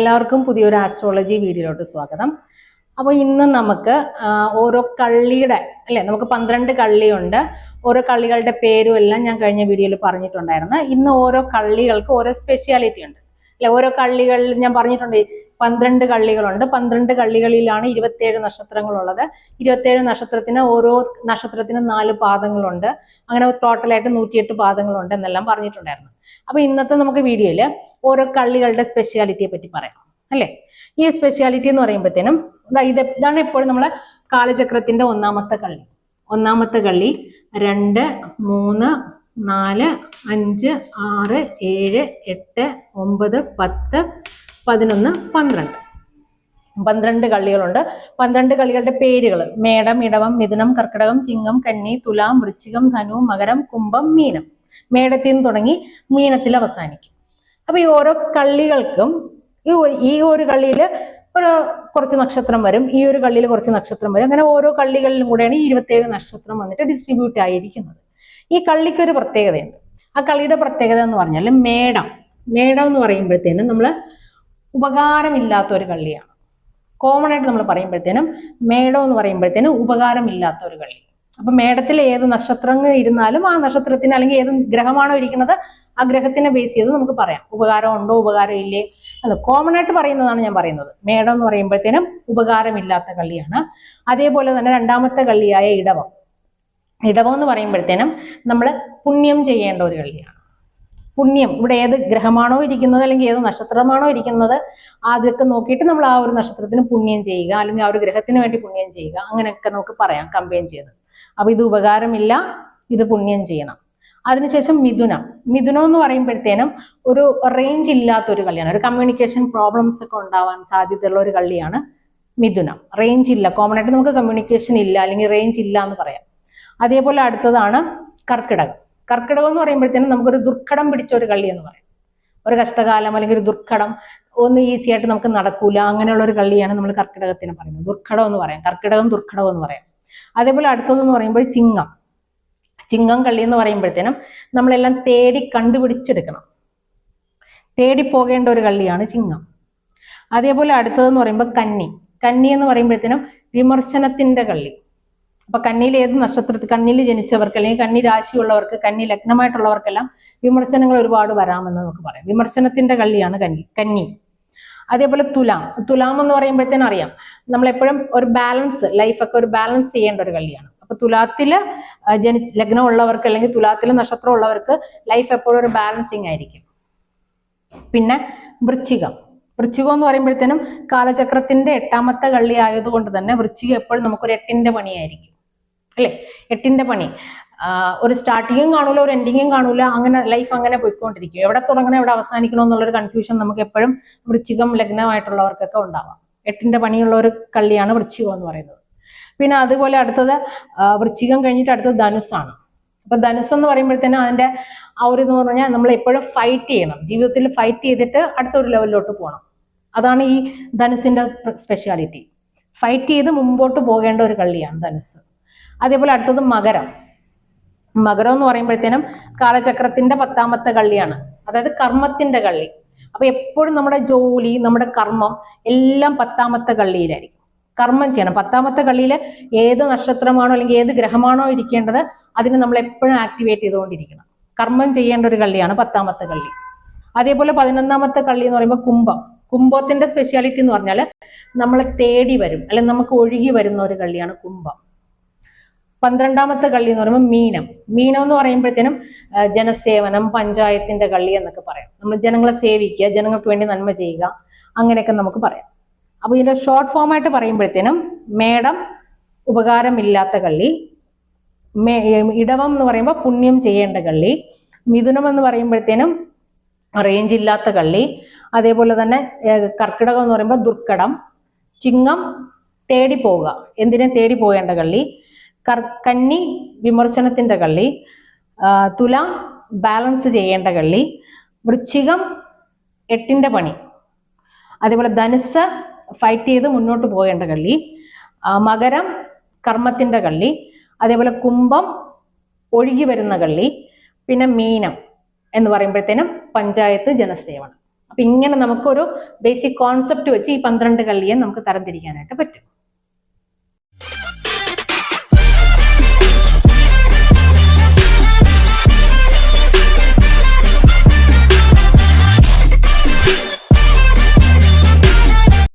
എല്ലാവർക്കും പുതിയൊരു ആസ്ട്രോളജി വീഡിയോയിലോട്ട് സ്വാഗതം. അപ്പോൾ ഇന്ന് നമുക്ക് ഓരോ കള്ളിയുടെ അല്ലേ, നമുക്ക് 12 കള്ളിയുണ്ട്. ഓരോ കള്ളികളുടെ പേരും എല്ലാം ഞാൻ കഴിഞ്ഞ വീഡിയോയിൽ പറഞ്ഞിട്ടുണ്ടായിരുന്നു. ഇന്ന് ഓരോ കള്ളികൾക്ക് ഓരോ സ്പെഷ്യാലിറ്റി ഉണ്ട് അല്ലെ. ഓരോ കള്ളികളിൽ ഞാൻ പറഞ്ഞിട്ടുണ്ട് 12 കള്ളികളുണ്ട്. 12 കള്ളികളിലാണ് 27 നക്ഷത്രങ്ങളുള്ളത്. 27 നക്ഷത്രത്തിന് ഓരോ നക്ഷത്രത്തിനും 4 പാദങ്ങളുണ്ട്. അങ്ങനെ ടോട്ടലായിട്ട് 108 പാദങ്ങളുണ്ട് എന്നെല്ലാം പറഞ്ഞിട്ടുണ്ടായിരുന്നു. അപ്പൊ ഇന്നത്തെ നമുക്ക് വീഡിയോയില് ഓരോ കള്ളികളുടെ സ്പെഷ്യാലിറ്റിയെ പറ്റി പറയാം അല്ലെ. ഈ സ്പെഷ്യാലിറ്റി എന്ന് പറയുമ്പോഴത്തേനും ഇതാണ് എപ്പോഴും നമ്മളെ കാലചക്രത്തിന്റെ ഒന്നാമത്തെ കള്ളി. ഒന്നാമത്തെ കള്ളി 2, 3, 4, 5, 6, 7, 8, 9, 10, 11, 12. 12 കള്ളികളുണ്ട്. 12 കള്ളികളുടെ പേരുകൾ: മേടം, ഇടവം, മിഥുനം, കർക്കിടകം, ചിങ്ങം, കന്നി, തുലാം, വൃശ്ചികം, ധനു, മകരം, കുംഭം, മീനം. മേടത്തിൽ നിന്ന് തുടങ്ങി മീനത്തിൽ അവസാനിക്കും. അപ്പൊ ഈ ഓരോ കള്ളികൾക്കും ഈ ഒരു കള്ളിയിൽ കുറച്ച് നക്ഷത്രം വരും, ഈ ഒരു കള്ളിയിൽ കുറച്ച് നക്ഷത്രം വരും. അങ്ങനെ ഓരോ കള്ളികളിലും കൂടെയാണ് ഈ 27 നക്ഷത്രം വന്നിട്ട് ഡിസ്ട്രിബ്യൂട്ട് ആയിരിക്കുന്നത്. ഈ കള്ളിക്ക് ഒരു പ്രത്യേകതയുണ്ട്. ആ കള്ളിയുടെ പ്രത്യേകത എന്ന് പറഞ്ഞാൽ മേടം എന്ന് പറയുമ്പോഴത്തേനും നമ്മൾ ഉപകാരമില്ലാത്ത ഒരു കള്ളിയാണ്. കോമൺ ആയിട്ട് നമ്മൾ പറയുമ്പോഴത്തേനും മേടം എന്ന് പറയുമ്പോഴത്തേനും ഉപകാരമില്ലാത്ത ഒരു കള്ളി. അപ്പൊ മേടത്തിൽ ഏത് നക്ഷത്രങ്ങൾ ഇരുന്നാലും ആ നക്ഷത്രത്തിന് അല്ലെങ്കിൽ ഏത് ഗ്രഹമാണോ ഇരിക്കുന്നത് ആ ഗ്രഹത്തിനെ ബേസ് ചെയ്ത് നമുക്ക് പറയാം ഉപകാരം ഉണ്ടോ ഉപകാരം ഇല്ലേ. അത് കോമൺ ആയിട്ട് പറയുന്നതാണ് ഞാൻ പറയുന്നത്. മേടം എന്ന് പറയുമ്പോഴത്തേനും ഉപകാരമില്ലാത്ത കള്ളിയാണ്. അതേപോലെ തന്നെ രണ്ടാമത്തെ കള്ളിയായ ഇടവം എന്ന് പറയുമ്പോഴത്തേനും നമ്മൾ പുണ്യം ചെയ്യേണ്ട ഒരു കള്ളിയാണ്. പുണ്യം, ഇവിടെ ഏത് ഗ്രഹമാണോ ഇരിക്കുന്നത് അല്ലെങ്കിൽ ഏത് നക്ഷത്രമാണോ ഇരിക്കുന്നത് അതൊക്കെ നോക്കിയിട്ട് നമ്മൾ ആ ഒരു നക്ഷത്രത്തിന് പുണ്യം ചെയ്യുക, അല്ലെങ്കിൽ ആ ഒരു ഗ്രഹത്തിന് വേണ്ടി പുണ്യം ചെയ്യുക, അങ്ങനെയൊക്കെ നമുക്ക് പറയാം കമ്പൈൻ ചെയ്ത്. അപ്പൊ ഇത് ഉപകാരമില്ല, ഇത് പുണ്യം ചെയ്യണം. അതിനുശേഷം മിഥുനം എന്ന് പറയുമ്പോഴത്തേനും ഒരു റേഞ്ച് ഇല്ലാത്ത ഒരു കള്ളിയാണ്. ഒരു കമ്മ്യൂണിക്കേഷൻ പ്രോബ്ലംസ് ഒക്കെ ഉണ്ടാവാൻ സാധ്യതയുള്ള ഒരു കള്ളിയാണ് മിഥുനം. റേഞ്ച് ഇല്ല, കോമൺ ആയിട്ട് നമുക്ക് കമ്മ്യൂണിക്കേഷൻ ഇല്ല അല്ലെങ്കിൽ റേഞ്ച് ഇല്ല എന്ന് പറയാം. അതേപോലെ അടുത്തതാണ് കർക്കിടകം എന്ന് പറയുമ്പോഴത്തേനും നമുക്കൊരു ദുർഘടം പിടിച്ച ഒരു കള്ളി എന്ന് പറയാം. ഒരു കഷ്ടകാലം അല്ലെങ്കിൽ ഒരു ദുർഘടം ഒന്നും ഈസി ആയിട്ട് നമുക്ക് നടക്കൂല, അങ്ങനെയുള്ള ഒരു കള്ളിയാണ് നമ്മൾ കർക്കിടകത്തിന് പറയുന്നത്. ദുർഘടം എന്ന് പറയാം, ദുർഘടം എന്ന് പറയാം. അതേപോലെ അടുത്തതെന്ന് പറയുമ്പോൾ ചിങ്ങം കള്ളി എന്ന് പറയുമ്പോഴത്തേനും നമ്മളെല്ലാം തേടി കണ്ടുപിടിച്ചെടുക്കണം, തേടി പോകേണ്ട ഒരു കള്ളിയാണ് ചിങ്ങം. അതേപോലെ അടുത്തതെന്ന് പറയുമ്പോൾ കന്നി എന്ന് പറയുമ്പോഴത്തേനും വിമർശനത്തിന്റെ കള്ളി. അപ്പൊ കന്നിയിൽ ഏത് നക്ഷത്രത്തിൽ കന്നിയിൽ ജനിച്ചവർക്ക് അല്ലെങ്കിൽ കന്നി രാശിയുള്ളവർക്ക്, കന്നി ലഗ്നമായിട്ടുള്ളവർക്കെല്ലാം വിമർശനങ്ങൾ ഒരുപാട് വരാമെന്ന് നമുക്ക് പറയാം. വിമർശനത്തിന്റെ കള്ളിയാണ് കന്നി. അതേപോലെ തുലാം എന്ന് പറയുമ്പോഴത്തേനും അറിയാം, നമ്മളെപ്പോഴും ഒരു ബാലൻസ്, ലൈഫൊക്കെ ഒരു ബാലൻസ് ചെയ്യേണ്ട ഒരു കള്ളിയാണ്. അപ്പൊ തുലാത്തില് ലഗ്നം ഉള്ളവർക്ക് അല്ലെങ്കിൽ തുലാത്തിലെ നക്ഷത്രം ഉള്ളവർക്ക് ലൈഫ് എപ്പോഴും ഒരു ബാലൻസിങ് ആയിരിക്കും. പിന്നെ വൃശ്ചികം എന്ന് പറയുമ്പോഴത്തേനും കാലചക്രത്തിന്റെ 8ാമത്തെ കള്ളി ആയതുകൊണ്ട് തന്നെ വൃശ്ചികം എപ്പോഴും നമുക്കൊരു 8ന്റെ പണിയായിരിക്കും അല്ലെ. 8ന്റെ പണി, ഒരു സ്റ്റാർട്ടിങ്ങും കാണൂല, ഒരു എൻഡിങ്ങും കാണൂല, അങ്ങനെ ലൈഫ് അങ്ങനെ പോയിക്കൊണ്ടിരിക്കും. എവിടെ തുടങ്ങണം എവിടെ അവസാനിക്കണം എന്നുള്ളൊരു കൺഫ്യൂഷൻ നമുക്ക് എപ്പോഴും വൃശ്ചികം ലഗ്നമായിട്ടുള്ളവർക്കൊക്കെ ഉണ്ടാവാം. 8ന്റെ പണിയുള്ള ഒരു കള്ളിയാണ് വൃശ്ചികം എന്ന് പറയുന്നത്. പിന്നെ അതുപോലെ അടുത്തത് വൃശ്ചികം കഴിഞ്ഞിട്ട് അടുത്തത് ധനുസ്സാണ്. അപ്പൊ ധനുസ് എന്ന് പറയുമ്പോഴത്തേനും അതിന്റെ ആ ഒരു എന്ന് പറഞ്ഞാൽ നമ്മൾ എപ്പോഴും ഫൈറ്റ് ചെയ്യണം, ജീവിതത്തിൽ ഫൈറ്റ് ചെയ്തിട്ട് അടുത്തൊരു ലെവലിലോട്ട് പോകണം. അതാണ് ഈ ധനുസിന്റെ സ്പെഷ്യാലിറ്റി. ഫൈറ്റ് ചെയ്ത് മുമ്പോട്ട് പോകേണ്ട ഒരു കള്ളിയാണ് ധനുസ്. അതേപോലെ അടുത്തത് മകരം എന്ന് പറയുമ്പോഴത്തേനും കാലചക്രത്തിന്റെ 10ാമത്തെ കള്ളിയാണ്, അതായത് കർമ്മത്തിന്റെ കള്ളി. അപ്പൊ എപ്പോഴും നമ്മുടെ ജോലി, നമ്മുടെ കർമ്മം എല്ലാം 10ാമത്തെ കള്ളിയിലായിരിക്കും. കർമ്മം ചെയ്യണം. 10ാമത്തെ കള്ളിയിൽ ഏത് നക്ഷത്രമാണോ അല്ലെങ്കിൽ ഏത് ഗ്രഹമാണോ ഇരിക്കേണ്ടത് അതിന് നമ്മൾ എപ്പോഴും ആക്ടിവേറ്റ് ചെയ്തുകൊണ്ടിരിക്കണം. കർമ്മം ചെയ്യേണ്ട ഒരു കള്ളിയാണ് 10ാമത്തെ കള്ളി. അതേപോലെ 11ാമത്തെ കള്ളി എന്ന് പറയുമ്പോൾ കുംഭത്തിന്റെ സ്പെഷ്യാലിറ്റി എന്ന് പറഞ്ഞാൽ നമ്മളെ തേടി വരും അല്ലെങ്കിൽ നമുക്ക് ഒഴുകി വരുന്ന ഒരു കള്ളിയാണ് കുംഭം. 12ാമത്തെ കള്ളി എന്ന് പറയുമ്പോൾ മീനം എന്ന് പറയുമ്പോഴത്തേനും ജനസേവനം, പഞ്ചായത്തിന്റെ കള്ളി എന്നൊക്കെ പറയാം. നമ്മൾ ജനങ്ങളെ സേവിക്കുക, ജനങ്ങൾക്ക് വേണ്ടി നന്മ ചെയ്യുക, അങ്ങനെയൊക്കെ നമുക്ക് പറയാം. അപ്പൊ ഇതിന്റെ ഷോർട്ട് ഫോം ആയിട്ട് പറയുമ്പോഴത്തേനും മേടം ഉപകാരമില്ലാത്ത കള്ളി, ഇടവം എന്ന് പറയുമ്പോൾ പുണ്യം ചെയ്യേണ്ട കള്ളി, മിഥുനം എന്ന് പറയുമ്പോഴത്തേനും റേഞ്ച് ഇല്ലാത്ത കള്ളി, അതേപോലെ തന്നെ കർക്കിടകം എന്ന് പറയുമ്പോൾ ദുർഘടം, ചിങ്ങം തേടി പോവുക, എന്തിനെ തേടി പോകേണ്ട കള്ളി, കന്നി വിമർശനത്തിന്റെ കള്ളി, തുലാം ബാലൻസ് ചെയ്യേണ്ട കള്ളി, വൃശ്ചികം 8ന്റെ പണി, അതേപോലെ ധനുസ് ഫൈറ്റ് ചെയ്ത് മുന്നോട്ട് പോകേണ്ട കള്ളി, മകരം കർമ്മത്തിന്റെ കള്ളി, അതേപോലെ കുംഭം ഒഴുകി വരുന്ന കള്ളി, പിന്നെ മീനം എന്ന് പറയുമ്പോഴത്തേനും പഞ്ചായത്ത് ജനസേവനം. അപ്പൊ ഇങ്ങനെ നമുക്കൊരു ബേസിക് കോൺസെപ്റ്റ് വെച്ച് ഈ 12 കള്ളിയെ നമുക്ക് തരംതിരിക്കാനായിട്ട് പറ്റും.